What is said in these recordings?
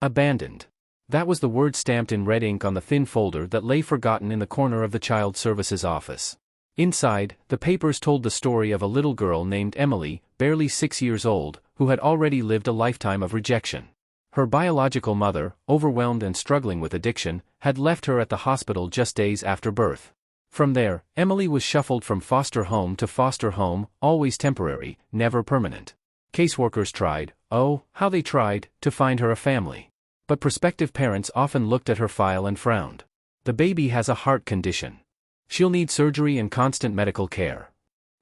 Abandoned. That was the word stamped in red ink on the thin folder that lay forgotten in the corner of the Child Services office. Inside, the papers told the story of a little girl named Emily, barely 6 years old, who had already lived a lifetime of rejection. Her biological mother, overwhelmed and struggling with addiction, had left her at the hospital just days after birth. From there, Emily was shuffled from foster home to foster home, always temporary, never permanent. Caseworkers tried, oh, how they tried, to find her a family. But prospective parents often looked at her file and frowned. The baby has a heart condition. She'll need surgery and constant medical care.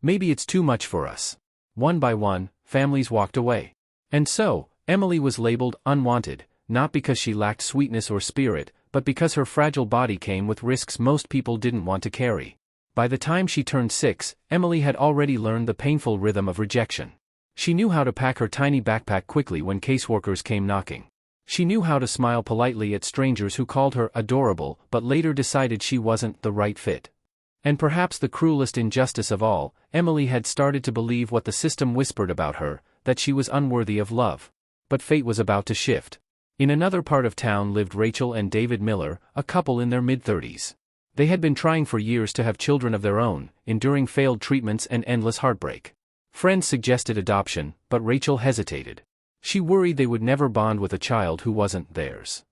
Maybe it's too much for us. One by one, families walked away. And so, Emily was labeled unwanted, not because she lacked sweetness or spirit, but because her fragile body came with risks most people didn't want to carry. By the time she turned 6, Emily had already learned the painful rhythm of rejection. She knew how to pack her tiny backpack quickly when caseworkers came knocking. She knew how to smile politely at strangers who called her adorable but later decided she wasn't the right fit. And perhaps the cruelest injustice of all, Emily had started to believe what the system whispered about her, that she was unworthy of love. But fate was about to shift. In another part of town lived Rachel and David Miller, a couple in their mid-30s. They had been trying for years to have children of their own, enduring failed treatments and endless heartbreak. Friends suggested adoption, but Rachel hesitated. She worried they would never bond with a child who wasn't theirs.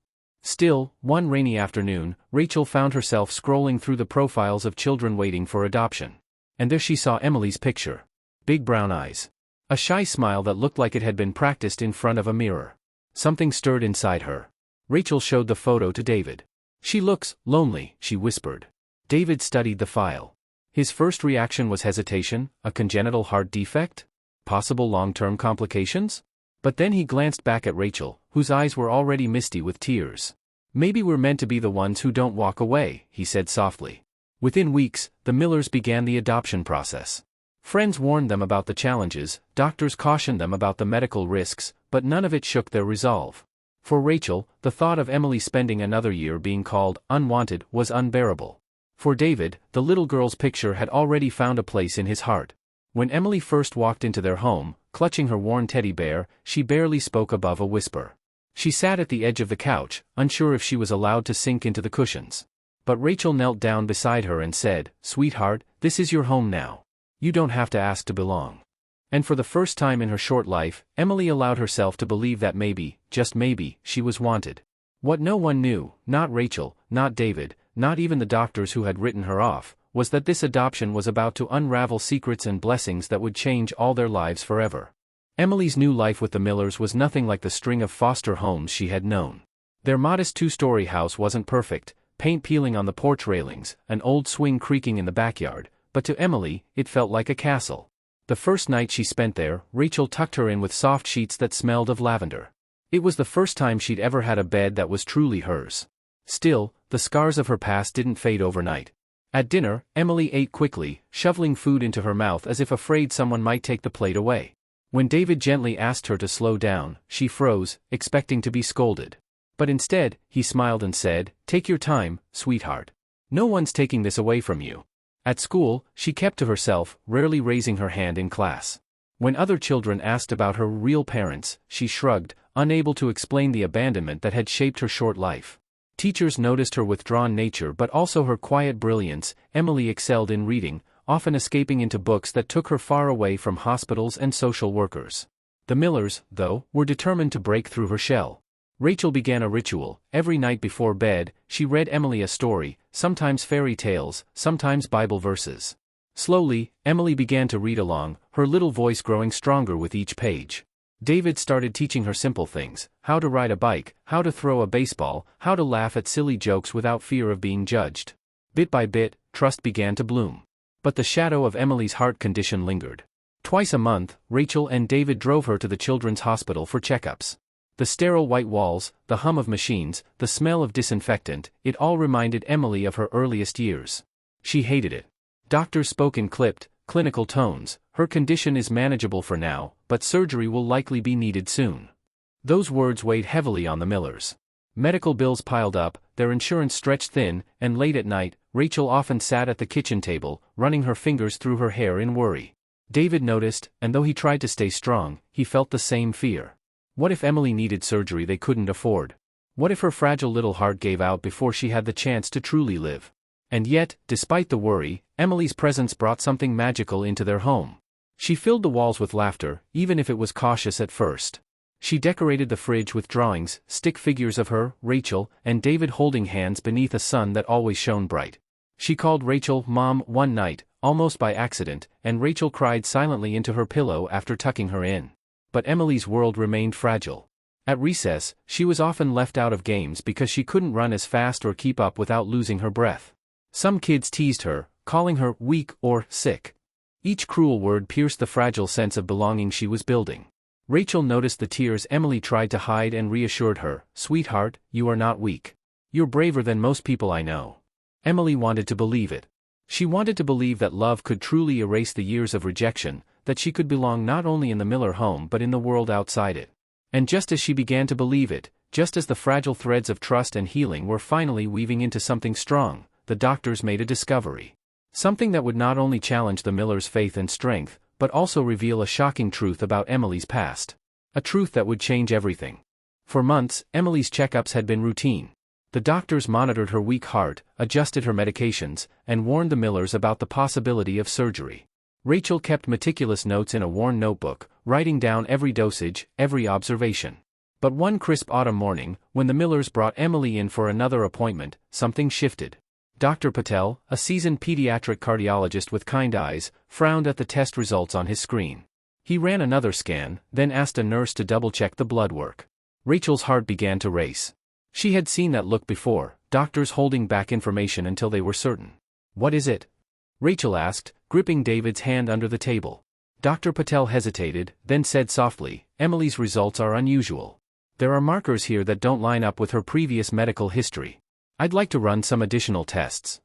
Still, one rainy afternoon, Rachel found herself scrolling through the profiles of children waiting for adoption. And there she saw Emily's picture. Big brown eyes. A shy smile that looked like it had been practiced in front of a mirror. Something stirred inside her. Rachel showed the photo to David. "She looks lonely," she whispered. David studied the file. His first reaction was hesitation, a congenital heart defect? Possible long-term complications? But then he glanced back at Rachel, whose eyes were already misty with tears. "Maybe we're meant to be the ones who don't walk away," he said softly. Within weeks, the Millers began the adoption process. Friends warned them about the challenges, doctors cautioned them about the medical risks, but none of it shook their resolve. For Rachel, the thought of Emily spending another year being called unwanted was unbearable. For David, the little girl's picture had already found a place in his heart. When Emily first walked into their home, clutching her worn teddy bear, she barely spoke above a whisper. She sat at the edge of the couch, unsure if she was allowed to sink into the cushions. But Rachel knelt down beside her and said, "Sweetheart, this is your home now. You don't have to ask to belong." And for the first time in her short life, Emily allowed herself to believe that maybe, just maybe, she was wanted. What no one knew, not Rachel, not David, not even the doctors who had written her off, was that this adoption was about to unravel secrets and blessings that would change all their lives forever. Emily's new life with the Millers was nothing like the string of foster homes she had known. Their modest two-story house wasn't perfect, paint peeling on the porch railings, an old swing creaking in the backyard, but to Emily, it felt like a castle. The first night she spent there, Rachel tucked her in with soft sheets that smelled of lavender. It was the first time she'd ever had a bed that was truly hers. Still, the scars of her past didn't fade overnight. At dinner, Emily ate quickly, shoveling food into her mouth as if afraid someone might take the plate away. When David gently asked her to slow down, she froze, expecting to be scolded. But instead, he smiled and said, "Take your time, sweetheart. No one's taking this away from you." At school, she kept to herself, rarely raising her hand in class. When other children asked about her real parents, she shrugged, unable to explain the abandonment that had shaped her short life. Teachers noticed her withdrawn nature but also her quiet brilliance. Emily excelled in reading, often escaping into books that took her far away from hospitals and social workers. The Millers, though, were determined to break through her shell. Rachel began a ritual. Every night before bed, she read Emily a story, sometimes fairy tales, sometimes Bible verses. Slowly, Emily began to read along, her little voice growing stronger with each page. David started teaching her simple things: how to ride a bike, how to throw a baseball, how to laugh at silly jokes without fear of being judged. Bit by bit, trust began to bloom. But the shadow of Emily's heart condition lingered. Twice a month, Rachel and David drove her to the children's hospital for checkups. The sterile white walls, the hum of machines, the smell of disinfectant, it all reminded Emily of her earliest years. She hated it. Doctors spoke in clipped, clinical tones. "Her condition is manageable for now, but surgery will likely be needed soon." Those words weighed heavily on the Millers. Medical bills piled up, their insurance stretched thin, and late at night, Rachel often sat at the kitchen table, running her fingers through her hair in worry. David noticed, and though he tried to stay strong, he felt the same fear. What if Emily needed surgery they couldn't afford? What if her fragile little heart gave out before she had the chance to truly live? And yet, despite the worry, Emily's presence brought something magical into their home. She filled the walls with laughter, even if it was cautious at first. She decorated the fridge with drawings, stick figures of her, Rachel, and David holding hands beneath a sun that always shone bright. She called Rachel Mom one night, almost by accident, and Rachel cried silently into her pillow after tucking her in. But Emily's world remained fragile. At recess, she was often left out of games because she couldn't run as fast or keep up without losing her breath. Some kids teased her, calling her weak or sick. Each cruel word pierced the fragile sense of belonging she was building. Rachel noticed the tears Emily tried to hide and reassured her, "Sweetheart, you are not weak. You're braver than most people I know." Emily wanted to believe it. She wanted to believe that love could truly erase the years of rejection, that she could belong not only in the Miller home but in the world outside it. And just as she began to believe it, just as the fragile threads of trust and healing were finally weaving into something strong, the doctors made a discovery. Something that would not only challenge the Millers' faith and strength, but also reveal a shocking truth about Emily's past. A truth that would change everything. For months, Emily's checkups had been routine. The doctors monitored her weak heart, adjusted her medications, and warned the Millers about the possibility of surgery. Rachel kept meticulous notes in a worn notebook, writing down every dosage, every observation. But one crisp autumn morning, when the Millers brought Emily in for another appointment, something shifted. Dr. Patel, a seasoned pediatric cardiologist with kind eyes, frowned at the test results on his screen. He ran another scan, then asked a nurse to double-check the blood work. Rachel's heart began to race. She had seen that look before, doctors holding back information until they were certain. "What is it?" Rachel asked, gripping David's hand under the table. Dr. Patel hesitated, then said softly, "Emily's results are unusual. There are markers here that don't line up with her previous medical history. I'd like to run some additional tests."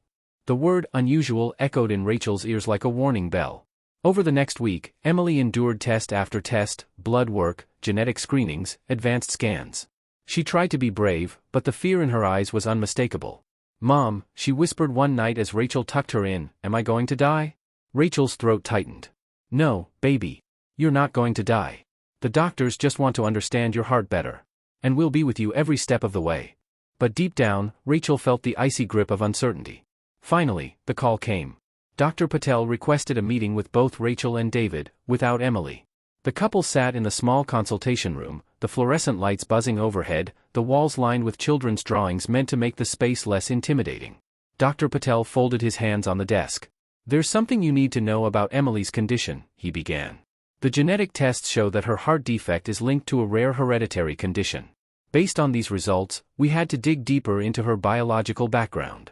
The word unusual echoed in Rachel's ears like a warning bell. Over the next week, Emily endured test after test, blood work, genetic screenings, advanced scans. She tried to be brave, but the fear in her eyes was unmistakable. "Mom," she whispered one night as Rachel tucked her in, "am I going to die?" Rachel's throat tightened. "No, baby. You're not going to die. The doctors just want to understand your heart better. And we'll be with you every step of the way." But deep down, Rachel felt the icy grip of uncertainty. Finally, the call came. Dr. Patel requested a meeting with both Rachel and David, without Emily. The couple sat in the small consultation room, the fluorescent lights buzzing overhead, the walls lined with children's drawings meant to make the space less intimidating. Dr. Patel folded his hands on the desk. "There's something you need to know about Emily's condition," he began. "The genetic tests show that her heart defect is linked to a rare hereditary condition. Based on these results, we had to dig deeper into her biological background."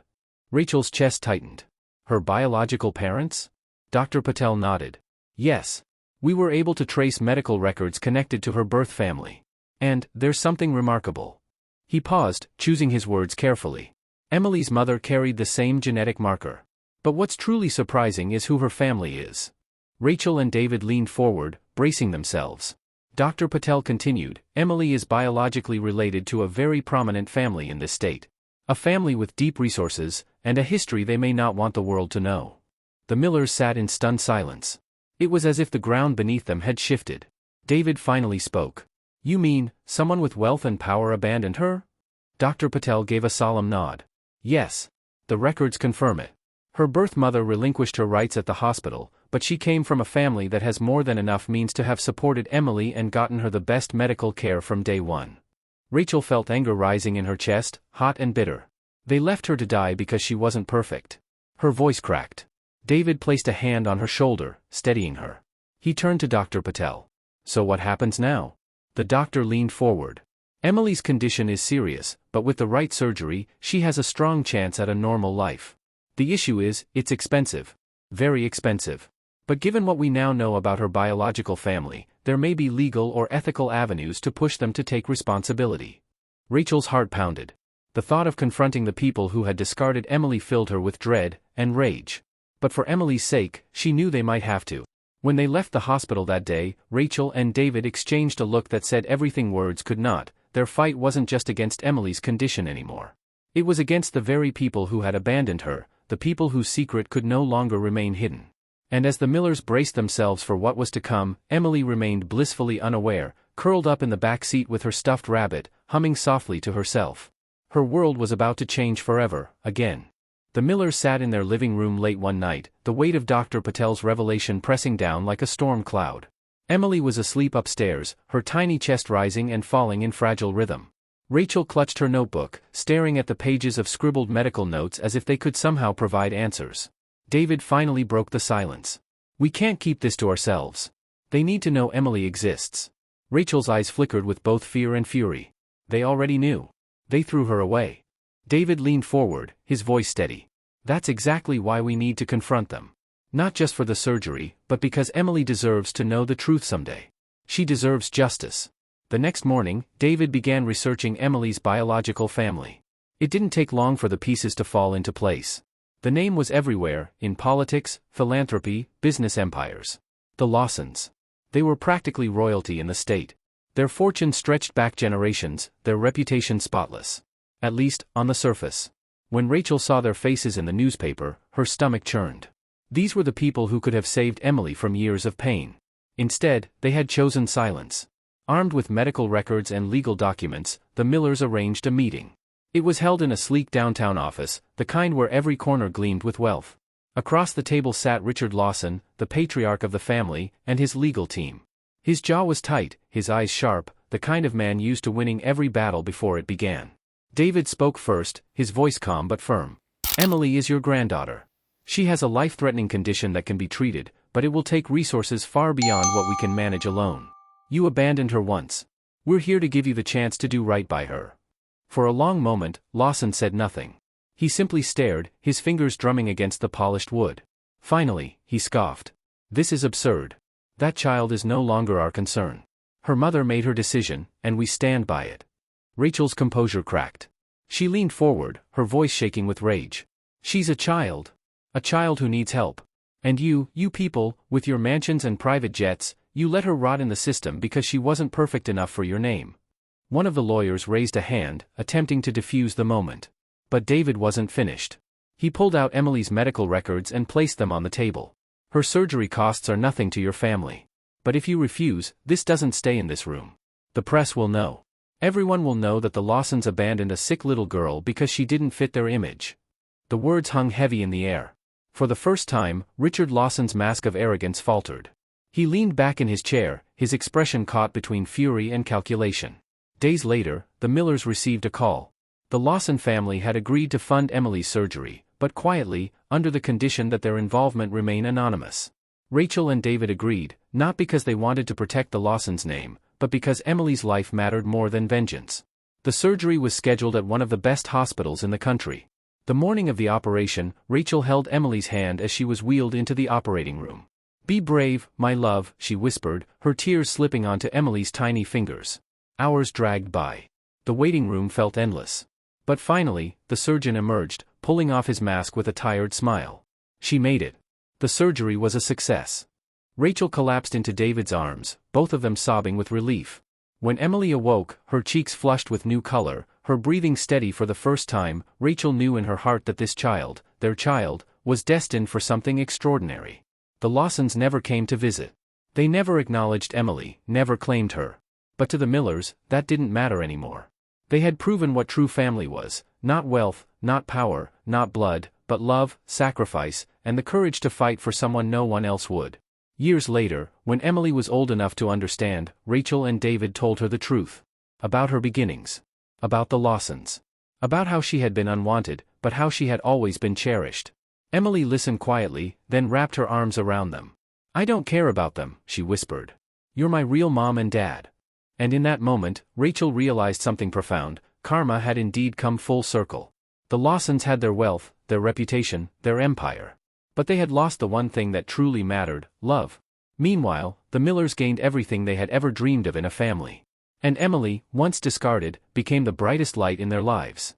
Rachel's chest tightened. "Her biological parents?" Dr. Patel nodded. "Yes. We were able to trace medical records connected to her birth family. And there's something remarkable." He paused, choosing his words carefully. "Emily's mother carried the same genetic marker. But what's truly surprising is who her family is." Rachel and David leaned forward, bracing themselves. Dr. Patel continued, "Emily is biologically related to a very prominent family in this state. A family with deep resources, and a history they may not want the world to know." The Millers sat in stunned silence. It was as if the ground beneath them had shifted. David finally spoke. "You mean, someone with wealth and power abandoned her?" Dr. Patel gave a solemn nod. "Yes. The records confirm it. Her birth mother relinquished her rights at the hospital, but she came from a family that has more than enough means to have supported Emily and gotten her the best medical care from day one." Rachel felt anger rising in her chest, hot and bitter. They left her to die because she wasn't perfect. Her voice cracked. David placed a hand on her shoulder, steadying her. He turned to Dr. Patel. "So what happens now?" The doctor leaned forward. "Emily's condition is serious, but with the right surgery, she has a strong chance at a normal life. The issue is, it's expensive. Very expensive. But given what we now know about her biological family, there may be legal or ethical avenues to push them to take responsibility." Rachel's heart pounded. The thought of confronting the people who had discarded Emily filled her with dread and rage. But for Emily's sake, she knew they might have to. When they left the hospital that day, Rachel and David exchanged a look that said everything words could not. Their fight wasn't just against Emily's condition anymore. It was against the very people who had abandoned her, the people whose secret could no longer remain hidden. And as the Millers braced themselves for what was to come, Emily remained blissfully unaware, curled up in the back seat with her stuffed rabbit, humming softly to herself. Her world was about to change forever, again. The Millers sat in their living room late one night, the weight of Dr. Patel's revelation pressing down like a storm cloud. Emily was asleep upstairs, her tiny chest rising and falling in fragile rhythm. Rachel clutched her notebook, staring at the pages of scribbled medical notes as if they could somehow provide answers. David finally broke the silence. "We can't keep this to ourselves. They need to know Emily exists." Rachel's eyes flickered with both fear and fury. They already knew. They threw her away. David leaned forward, his voice steady. "That's exactly why we need to confront them. Not just for the surgery, but because Emily deserves to know the truth someday. She deserves justice." The next morning, David began researching Emily's biological family. It didn't take long for the pieces to fall into place. The name was everywhere, in politics, philanthropy, business empires. The Lawsons. They were practically royalty in the state. Their fortune stretched back generations, their reputation spotless. At least, on the surface. When Rachel saw their faces in the newspaper, her stomach churned. These were the people who could have saved Emily from years of pain. Instead, they had chosen silence. Armed with medical records and legal documents, the Millers arranged a meeting. It was held in a sleek downtown office, the kind where every corner gleamed with wealth. Across the table sat Richard Lawson, the patriarch of the family, and his legal team. His jaw was tight, his eyes sharp, the kind of man used to winning every battle before it began. David spoke first, his voice calm but firm. "Emily is your granddaughter. She has a life-threatening condition that can be treated, but it will take resources far beyond what we can manage alone. You abandoned her once. We're here to give you the chance to do right by her." For a long moment, Lawson said nothing. He simply stared, his fingers drumming against the polished wood. Finally, he scoffed. "This is absurd. That child is no longer our concern. Her mother made her decision, and we stand by it." Rachel's composure cracked. She leaned forward, her voice shaking with rage. "She's a child. A child who needs help. And you people, with your mansions and private jets, you let her rot in the system because she wasn't perfect enough for your name." One of the lawyers raised a hand, attempting to defuse the moment. But David wasn't finished. He pulled out Emily's medical records and placed them on the table. "Her surgery costs are nothing to your family. But if you refuse, this doesn't stay in this room. The press will know. Everyone will know that the Lawsons abandoned a sick little girl because she didn't fit their image." The words hung heavy in the air. For the first time, Richard Lawson's mask of arrogance faltered. He leaned back in his chair, his expression caught between fury and calculation. Days later, the Millers received a call. The Lawson family had agreed to fund Emily's surgery, but quietly, under the condition that their involvement remain anonymous. Rachel and David agreed, not because they wanted to protect the Lawsons' name, but because Emily's life mattered more than vengeance. The surgery was scheduled at one of the best hospitals in the country. The morning of the operation, Rachel held Emily's hand as she was wheeled into the operating room. "Be brave, my love," she whispered, her tears slipping onto Emily's tiny fingers. Hours dragged by. The waiting room felt endless. But finally, the surgeon emerged, pulling off his mask with a tired smile. She made it. The surgery was a success. Rachel collapsed into David's arms, both of them sobbing with relief. When Emily awoke, her cheeks flushed with new color, her breathing steady for the first time, Rachel knew in her heart that this child, their child, was destined for something extraordinary. The Lawsons never came to visit. They never acknowledged Emily, never claimed her. But to the Millers, that didn't matter anymore. They had proven what true family was, not wealth, not power, not blood, but love, sacrifice, and the courage to fight for someone no one else would. Years later, when Emily was old enough to understand, Rachel and David told her the truth. About her beginnings. About the Lawsons. About how she had been unwanted, but how she had always been cherished. Emily listened quietly, then wrapped her arms around them. "I don't care about them," she whispered. "You're my real mom and dad." And in that moment, Rachel realized something profound. Karma had indeed come full circle. The Lawsons had their wealth, their reputation, their empire. But they had lost the one thing that truly mattered, love. Meanwhile, the Millers gained everything they had ever dreamed of in a family. And Emily, once discarded, became the brightest light in their lives.